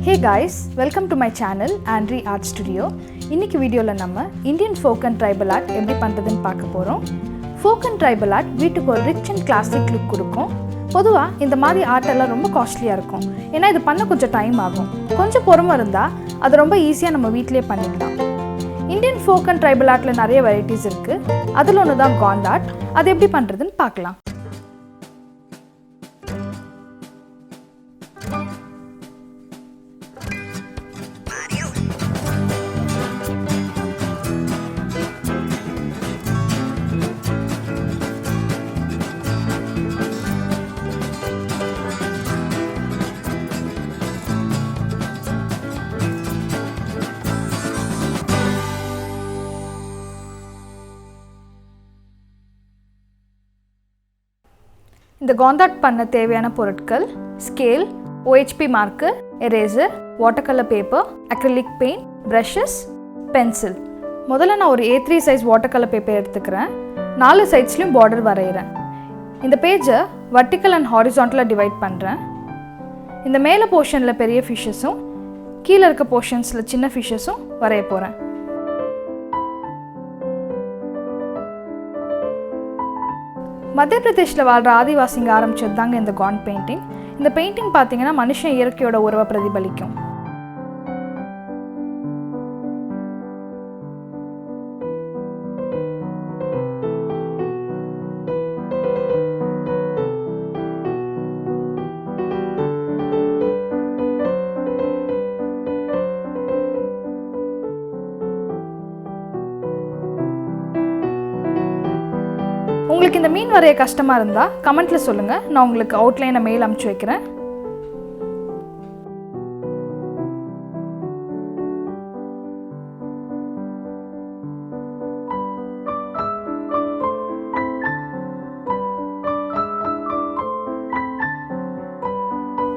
Hey guys, welcome to my channel Andri Art Studio. இன்னைக்கு வீடியோல நம்ம Indian folk and tribal art எப்படி பண்றதுன்னு பார்க்க போறோம். Folk and tribal art வீட்டுக்கு ஒரு rich and classic look கொடுக்கும். பொதுவா இந்த மாதிரி ஆர்ட் எல்லாம் ரொம்ப காஸ்ட்லியா இருக்கும். ஏன்னா இது பண்ண கொஞ்சம் டைம் ஆகும். கொஞ்சம் பொறுமை இருந்தா அது ரொம்ப ஈஸியா நம்ம வீட்லயே பண்ணிடலாம். Indian folk and tribal artல நிறைய varieties இருக்கு. அதுல ஒன்னு தான் Gond art. அது எப்படி பண்றதுன்னு பார்க்கலாம். இந்த Gond art பண்ண தேவையான பொருட்கள் scale, OHP marker, eraser, water colour paper, acrylic paint, precious, pencil. முதல்ல நான் ஒரு A3 size water colour paper எடுத்துக்கிறேன். 4 சைட்ஸ்லையும் பார்டர் வரைகிறேன். இந்த பேஜை வர்டிக்கல் அண்ட் ஹாரிசான்டலாக டிவைட் பண்ணுறேன். இந்த மேலே போர்ஷனில் பெரிய ஃபிஷ்ஷஸும் கீழே இருக்க போர்ஷன்ஸில் சின்ன ஃபிஷ்ஷஸும் வரைய போகிறேன். மத்திய பிரதேஷில் வாழ்கிற ஆதிவாசிங்க ஆரம்பிச்சது தாங்க இந்த Gond பெயிண்டிங். இந்த பெயிண்டிங் பார்த்தீங்கன்னா மனுஷன் இயற்கையோட உறவை பிரதிபலிக்கும். உங்களுக்கு இந்த மீன் வரைய கஷ்டமாக இருந்தால் கமெண்ட்டில் சொல்லுங்கள். நான் உங்களுக்கு அவுட்லைனை மெயில் அனுப்பிச்சு வைக்கிறேன்.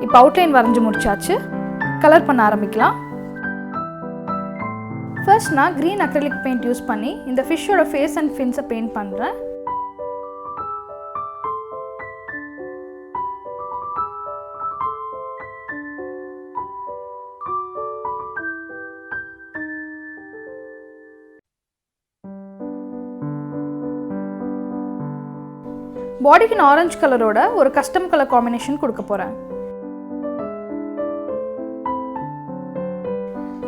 இப்போ அவுட்லைன் வரைஞ்சி முடிச்சாச்சு. கலர் பண்ண ஆரம்பிக்கலாம். ஃபர்ஸ்ட் நான் க்ரீன் அக்ரிலிக் பெயிண்ட் யூஸ் பண்ணி இந்த ஃபிஷ்ஷோட ஃபேஸ் அண்ட் ஃபின்ஸை பெயிண்ட் பண்ணுறேன். பாடிக்கு நான் ஆரஞ்சு கலரோட ஒரு கஸ்டம் கலர் காம்பினேஷன் கொடுக்க போகிறேன்.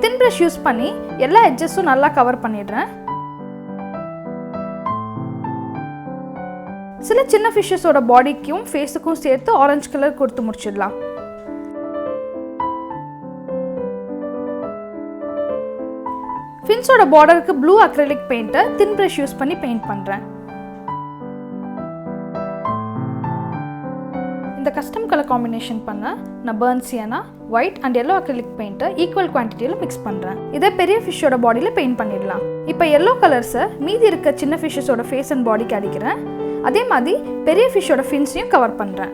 தின் ப்ரஷ் யூஸ் பண்ணி எல்லா எட்ஜஸும் நல்லா கவர் பண்ணிடுறேன். சில சின்ன ஃபிஷ்ஷஸோட பாடிக்கும் ஃபேஸுக்கும் சேர்த்து ஆரஞ்சு கலர் கொடுத்து முடிச்சிடலாம். ஃபின்ஸோட பார்டருக்கு ப்ளூ அக்ரிலிக் பெயிண்ட்டை தின் ப்ரஷ் யூஸ் பண்ணி பெயிண்ட் பண்ணுறேன். இந்த கஸ்டம் கலர் காம்பினேஷன் பண்ண நான் burn sienna, white and yellow acrylic பெயிண்ட்டை ஈக்குவல் குவான்டிட்டியில் மிக்ஸ் பண்ணுறேன். இதை பெரிய ஃபிஷ்ஷோட பாடியில் பெயிண்ட் பண்ணிடலாம். இப்போ எல்லோ கலர்ஸை மீதி இருக்க சின்ன ஃபிஷ்ஷஸோட ஃபேஸ் அண்ட் பாடிக்கு அடிக்கிறேன். அதே மாதிரி பெரிய ஃபிஷ்ஷோட ஃபின்ஸையும் கவர் பண்ணுறேன்.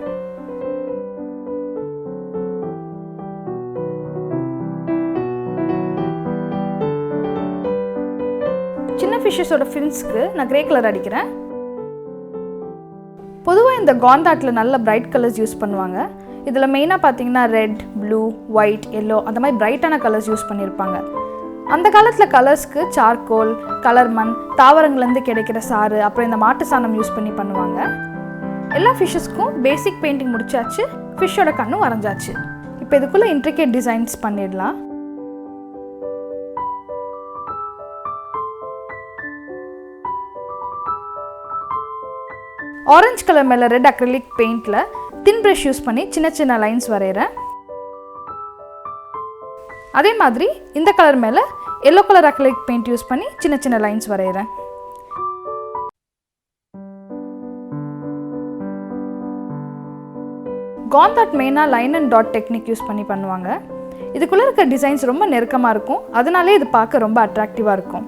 சின்ன ஃபிஷ்ஷஸோட ஃபின்ஸ்க்கு நான் கிரே கலர் அடிக்கிறேன். பொதுவாக இந்த Gond ஆர்ட்டில் நல்ல பிரைட் கலர்ஸ் யூஸ் பண்ணுவாங்க. இதில் மெயினாக பார்த்தீங்கன்னா ரெட், ப்ளூ, ஒயிட், எல்லோ அந்த மாதிரி பிரைட்டான கலர்ஸ் யூஸ் பண்ணியிருப்பாங்க. அந்த காலத்தில் கலர்ஸ்க்கு சார்கோல், கலர் மண், தாவரங்கள்லேருந்து கிடைக்கிற சாறு, அப்புறம் இந்த மாட்டு சாணம் யூஸ் பண்ணி பண்ணுவாங்க. எல்லா ஃபிஷ்ஷஸ்க்கும் பேசிக் பெயிண்டிங் முடிச்சாச்சு. ஃபிஷ்ஷோட கண்ணும் வரைஞ்சாச்சு. இப்போ இதுக்குள்ளே இன்ட்ரிகேட் டிசைன்ஸ் பண்ணிடலாம். ஆரஞ்சு கலர் மேலே ரெட் அக்ரிலிக் பெயிண்டில் தின் ப்ரஷ் யூஸ் பண்ணி சின்ன சின்ன லைன்ஸ் வரைகிறேன். அதே மாதிரி இந்த கலர் மேலே yellow colour acrylic paint use பண்ணி சின்ன சின்ன லைன்ஸ் வரைகிறேன். Gond art மெயினாக line and dot technique use பண்ணி பண்ணுவாங்க. இதுக்குள்ளே இருக்க டிசைன்ஸ் ரொம்ப நெருக்கமாக இருக்கும். அதனாலே இது பார்க்க ரொம்ப அட்ராக்டிவாக இருக்கும்.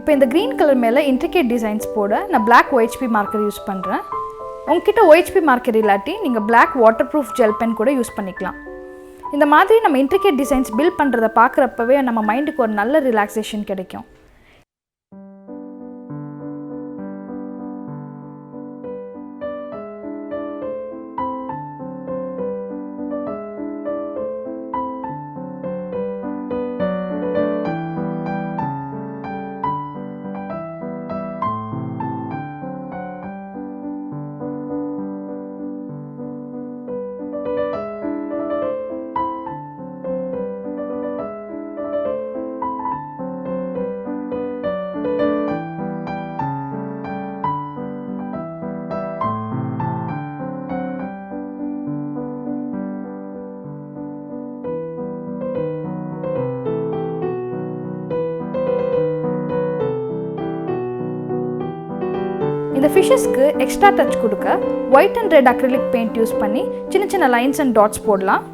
இப்போ இந்த க்ரீன் கலர் மேலே இன்ட்ரிகேட் டிசைன்ஸ் போட நான் பிளாக் OHP மார்க்கர் யூஸ் பண்ணுறேன். உங்ககிட்ட OHP மார்க்கர் இல்லாட்டி நீங்கள் black waterproof gel pen கூட யூஸ் பண்ணிக்கலாம். இந்த மாதிரி நம்ம இன்ட்ரிகேட் டிசைன்ஸ் பில்ட் பண்ணுறதை பார்க்குறப்பவே நம்ம மைண்டுக்கு ஒரு நல்ல ரிலாக்ஸேஷன் கிடைக்கும். இந்த ஃபிஷஸ்க்கு எக்ஸ்ட்ரா டச் கொடுக்க white and red acrylic paint use பண்ணி சின்ன சின்ன லைன்ஸ் அண்ட் டாட்ஸ் போடலாம்.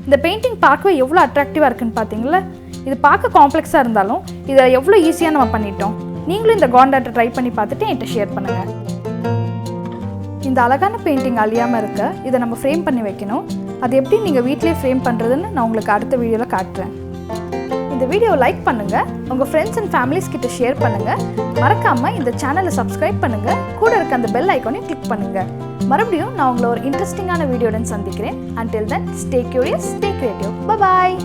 இந்த பெயிண்டிங் பார்க்கவே எவ்வளோ அட்ராக்டிவாக இருக்குன்னு பார்த்தீங்களா? இது பார்க்க காம்ப்ளெக்ஸாக இருந்தாலும் இதை எவ்வளோ ஈஸியாக நம்ம பண்ணிட்டோம். நீங்களும் இந்த காண்ட் ஆர்ட்டை ட்ரை பண்ணி பார்த்துட்டு என்கிட்ட ஷேர் பண்ணுங்கள். இந்த அழகான பெயிண்டிங் அழியாமல் இருக்க இதை நம்ம ஃப்ரேம் பண்ணி வைக்கணும். அது எப்படி நீங்கள் வீட்டிலே ஃப்ரேம் பண்ணுறதுன்னு நான் உங்களுக்கு அடுத்த வீடியோவில் காட்டுறேன். இந்த வீடியோவை லைக் பண்ணுங்கள், உங்கள் ஃப்ரெண்ட்ஸ் அண்ட் ஃபேமிலிஸ் கிட்ட ஷேர் பண்ணுங்கள். மறக்காமல் இந்த சேனலை சப்ஸ்கிரைப் பண்ணுங்கள். கூட இருக்க அந்த பெல் ஐக்கானையும் கிளிக் பண்ணுங்கள். மறுபடியும் நான் உங்களை ஒரு இன்ட்ரெஸ்டிங்கான வீடியோடன் சந்திக்கிறேன். Until then, stay curious, stay creative. Bye bye.